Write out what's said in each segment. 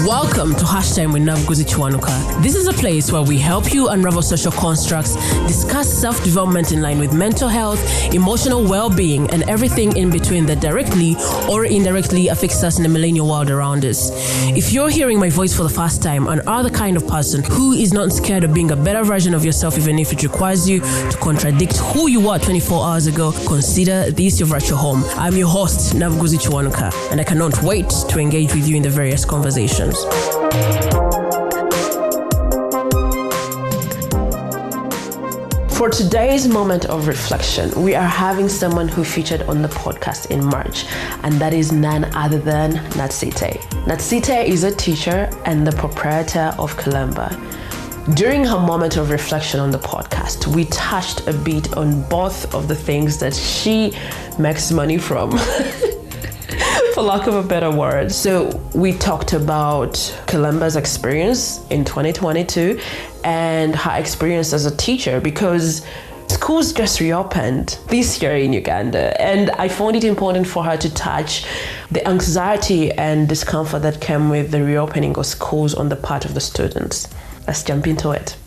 Welcome to Hashtag with Navuguzi Chiwanuka. This is a place where we help you unravel social constructs, discuss self-development in line with mental health, emotional well-being, and everything in between that directly or indirectly affects us in the millennial world around us. If you're hearing my voice for the first time and are the kind of person who is not scared of being a better version of yourself even if it requires you to contradict who you were 24 hours ago, consider this your virtual home. I'm your host, Navuguzi Chiwanuka, and I cannot wait to engage with you in the various conversations. For today's moment of reflection, we are having someone who featured on the podcast in March, and that is none other than Natsite. Natsite is a teacher and the proprietor of KiLEMBA. During her moment of reflection on the podcast, we touched a bit on both of the things that she makes money from. For lack of a better word. So we talked about KiLEMBA's experience in 2022 and her experience as a teacher, because schools just reopened this year in Uganda, and I found it important for her to touch the anxiety and discomfort that came with the reopening of schools on the part of the students. Let's jump into it.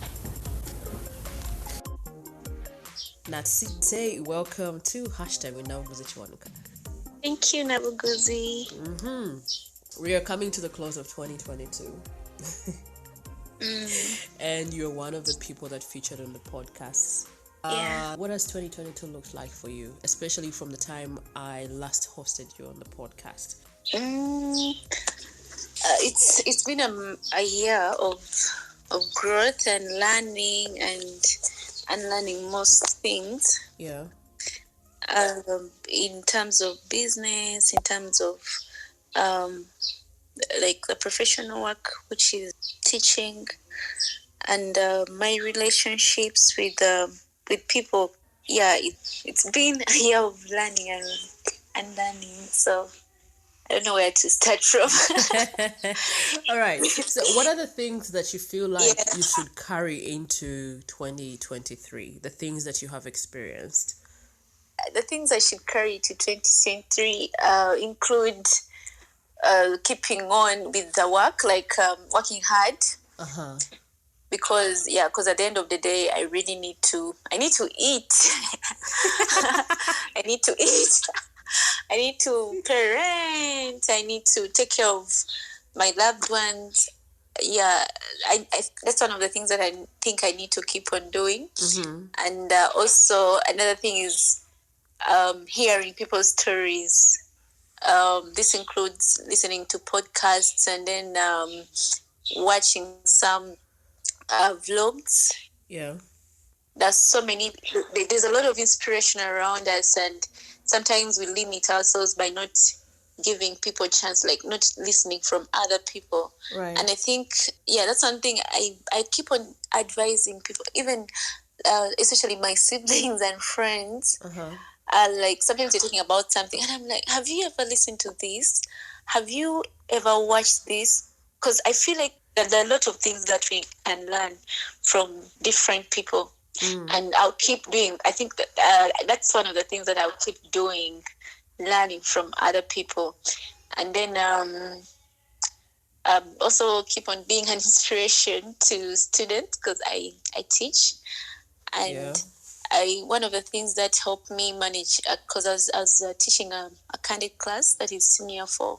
Natsite, welcome to Hashtag with Navuguzi Chiwanuka. Thank you, Navuguzi. We are coming to the close of 2022. And you're one of the people that featured on the podcast. What has 2022 looked like for you, especially from the time I last hosted you on the podcast? It's been a year of growth and learning and unlearning most things. Yeah. In terms of business, in terms of like the professional work, which is teaching, and my relationships with people. Yeah, it's been a year of learning and learning. So I don't know where to start from. All right. So what are the things that you feel like you should carry into 2023? The things that you have experienced? The things I should carry to 2023 include keeping on with the work, like working hard. Because at the end of the day, I need to eat. I need to eat. I need to pay rent. I need to take care of my loved ones. Yeah, I that's one of the things that I think I need to keep on doing. And also another thing is hearing people's stories. This includes listening to podcasts and then watching some vlogs. Yeah. There's a lot of inspiration around us, and sometimes we limit ourselves by not giving people a chance, like not listening from other people. Right. And I think, that's something I keep on advising people, even especially my siblings and friends. Like sometimes they're talking about something and I'm like, have you ever listened to this? Have you ever watched this? Because I feel like that there are a lot of things that we can learn from different people. And I'll keep doing, I think that that's one of the things that I'll keep doing, learning from other people. And then also keep on being an inspiration to students, because I teach. And one of the things that helped me manage, because I was teaching a candidate class that is senior 4.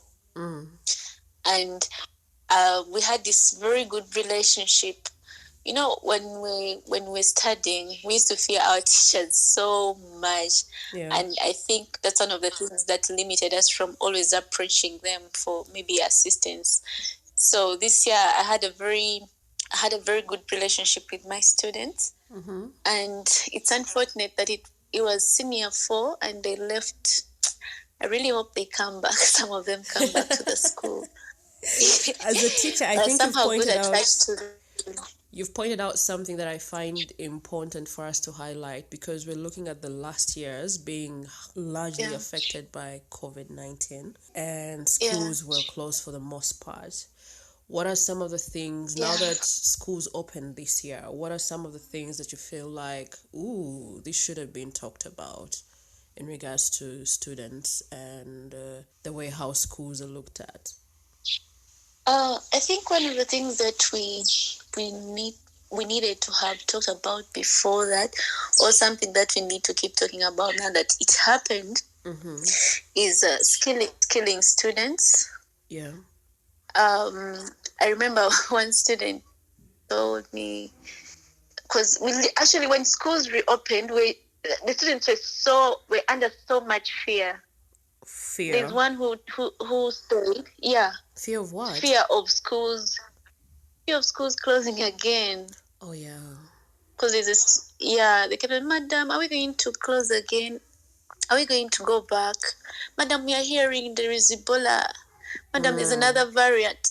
And we had this very good relationship. You know, when we're studying, we used to fear our teachers so much. And I think that's one of the things that limited us from always approaching them for maybe assistance. So this year I had a very good relationship with my students. And it's unfortunate that it was senior 4 and they left. I really hope they come back. Some of them come back to the school. As a teacher, I think you've pointed out something that I find important for us to highlight, because we're looking at the last years being largely affected by COVID-19, and schools were closed for the most part. What are some of the things, now that schools open this year, what are some of the things that you feel like, this should have been talked about in regards to students and the way how schools are looked at? I think one of the things that we needed to have talked about before that, or something that we need to keep talking about now that it happened, is skilling students. Yeah. I remember one student told me, because actually when schools reopened, the students were under so much fear. There's one who stayed. Yeah. Fear of what? Fear of schools closing again. Oh yeah. Because there's this, they kept, Madam, are we going to close again? Are we going to go back? Madam, we are hearing there is Ebola. Madam, there's another variant.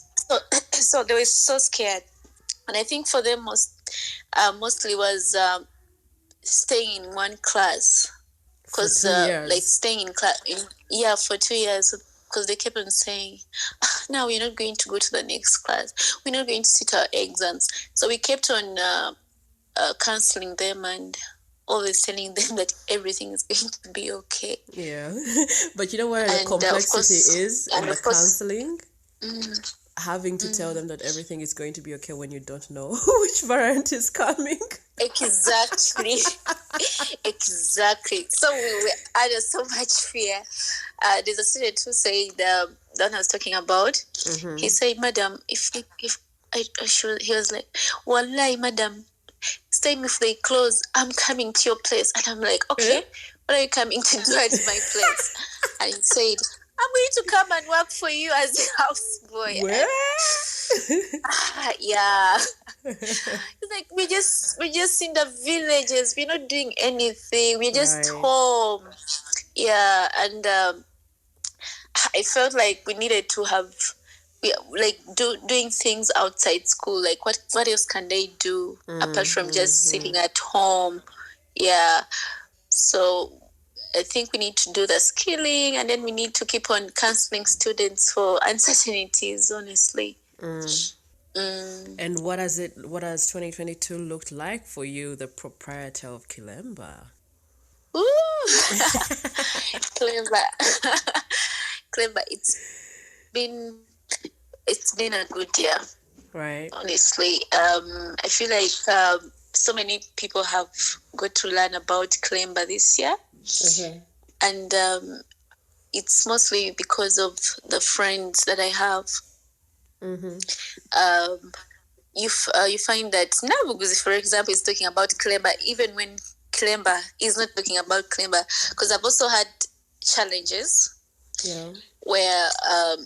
So they were so scared. And I think for them mostly was staying in one class. Because like staying in class, for 2 years. Because they kept on saying, now we're not going to go to the next class. We're not going to sit our exams. So we kept on counseling them and always telling them that everything is going to be okay. Yeah. But you know where the complexity is in the counseling? Having to tell them that everything is going to be okay when you don't know which variant is coming. Exactly. Exactly. So we were under so much fear. There's a student who said, that I was talking about, he said, Madam, if I should, he was like, Wallahi, Madam, this time if they close, I'm coming to your place. And I'm like, okay, what are you coming to do at my place? And he said, I'm going to come and work for you as a houseboy. Where? Yeah. It's like we're just in the villages. We're not doing anything. We're just home. Yeah, and I felt like we needed to have doing things outside school. Like what else can they do apart from just sitting at home? Yeah. So I think we need to do the skilling, and then we need to keep on counseling students for uncertainties, honestly. And what has 2022 looked like for you, the proprietor of KiLEMBA? Ooh. KiLEMBA. KiLEMBA, it's been a good year. Right. Honestly. I feel like so many people have got to learn about KiLEMBA this year. And it's mostly because of the friends that I have. You find that Nabuguzi, for example, is talking about KiLEMBA even when KiLEMBA is not talking about KiLEMBA, because I've also had challenges where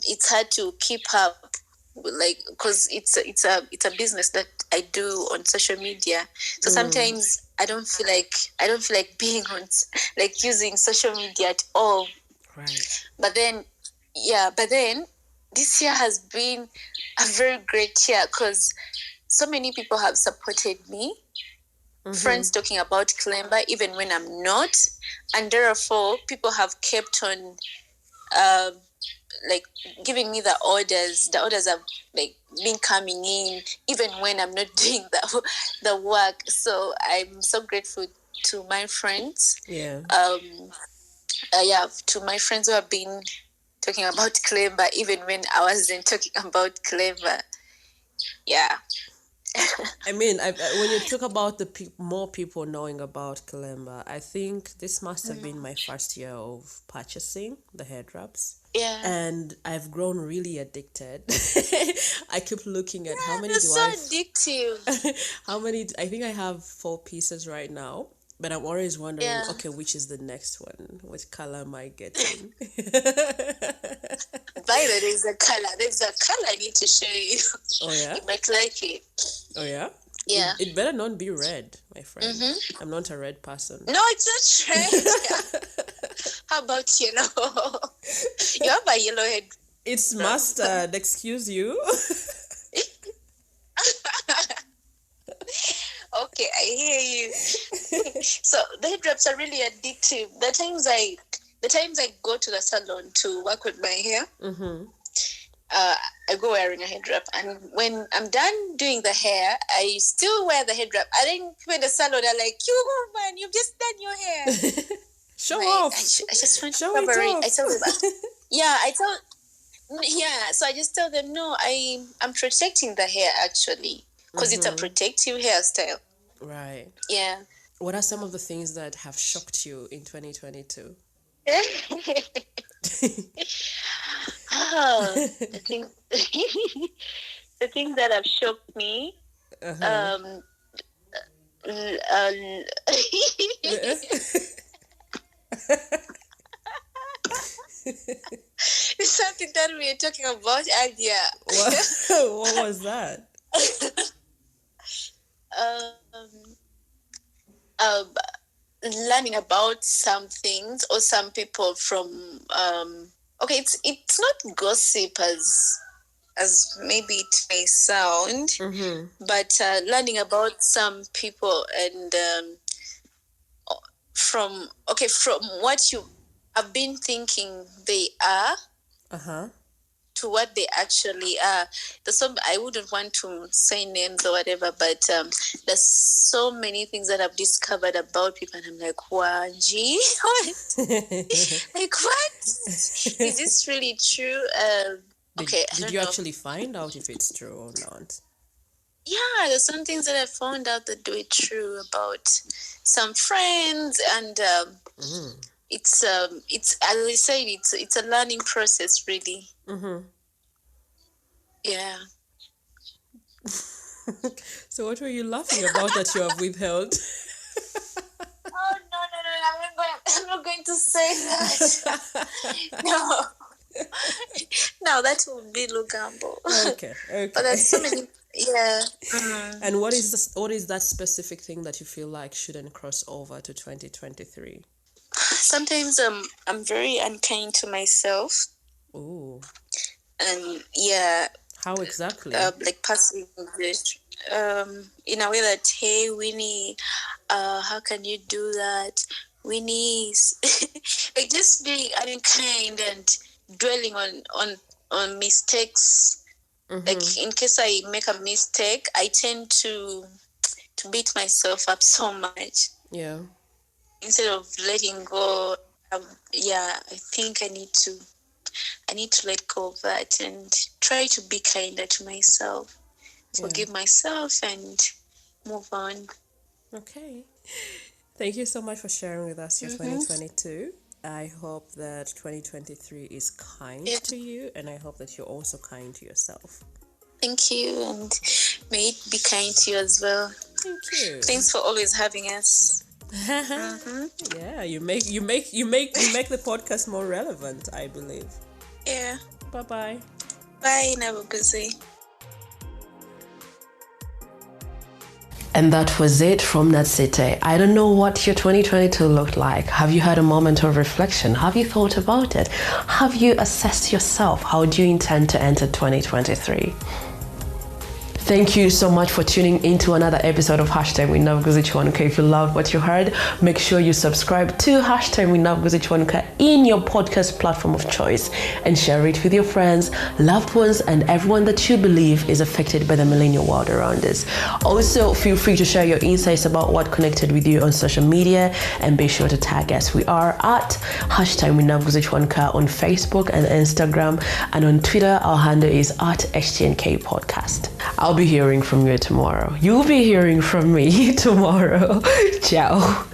it's hard to keep up, like, because it's a business that I do on social media. So sometimes I don't feel like being on, like, using social media at all. Right. But then this year has been a very great year because so many people have supported me. Friends talking about KiLEMBA even when I'm not, and therefore people have kept on like giving me the orders. The orders have like been coming in even when I'm not doing the work. So I'm so grateful to my friends. To my friends who have been talking about KiLEMBA even when I wasn't talking about KiLEMBA. Yeah. I mean, when you talk about more people knowing about KiLEMBA, I think this must have been my first year of purchasing the hair drops. Yeah. And I've grown really addicted. I keep looking at how many addictive. How many? I think I have 4 pieces right now. But I'm always wondering, okay, which is the next one? Which color am I getting? Violet is a color. There's a color I need to show you. Oh, yeah? You might like it. Oh, yeah? Yeah. It better not be red, my friend. I'm not a red person. No, it's not red. How about yellow? You have a yellow head. It's mustard. Excuse you. Okay, I hear you. So the hair drops are really addictive. The times I go to the salon to work with my hair, I go wearing a hair drop, and when I'm done doing the hair, I still wear the hair drop. I think when the salon are like, "You woman, you've just done your hair." Show off. I just want Show to it off. I tell them, Yeah, so I just tell them, no, I'm protecting the hair actually, because it's a protective hairstyle. Right. Yeah. What are some of the things that have shocked you in 2022? The thing, the things that have shocked me. Um, it's something that we were talking about earlier. What was that? Learning about some things or some people from okay, it's not gossip as maybe it may sound, but learning about some people and from what you have been thinking they are to what they actually are. I wouldn't want to say names or whatever, but there's so many things that I've discovered about people, and I'm like, Wanji, what? Like, what? Is this really true? Did you actually find out if it's true or not? Yeah, there's some things that I found out that do it true about some friends, and it's as I said, it's a learning process, really. Yeah. So what were you laughing about that you have withheld? Oh no! I'm not going to say that. No. No, that would be Lugambo. Okay. But there's so many. Yeah. And what is that specific thing that you feel like shouldn't cross over to 2023? Sometimes I'm very unkind to myself. Ooh. And yeah. How exactly? Like passive English. In a way that, hey, Winnie, how can you do that? Winnie, like just being unkind and dwelling on mistakes. Like in case I make a mistake, I tend to beat myself up so much. Yeah. Instead of letting go, I think I need to let go of that and try to be kinder to myself, forgive myself, and move on. Okay. Thank you so much for sharing with us your 2022. I hope that 2023 is kind to you, and I hope that you're also kind to yourself. Thank you, and may it be kind to you as well. Thank you. Thanks for always having us. Yeah, you make the podcast more relevant, I believe. Yeah. Bye-bye. Bye, Nabuguzi. And that was it from Natsite. I don't know what your 2022 looked like. Have you had a moment of reflection? Have you thought about it? Have you assessed yourself? How do you intend to enter 2023? Thank you so much for tuning into another episode of Hashtag with Nabuguzi Chwanuka. If you loved what you heard, make sure you subscribe to Hashtag with Nabuguzi Chwanuka in your podcast platform of choice and share it with your friends, loved ones, and everyone that you believe is affected by the millennial world around us. Also, feel free to share your insights about what connected with you on social media, and be sure to tag us. We are at Hashtag with Nabuguzi Chwanuka on Facebook and Instagram, and on Twitter, our handle is at HTNK Podcast. I'll be hearing from you tomorrow. You'll be hearing from me tomorrow. Ciao.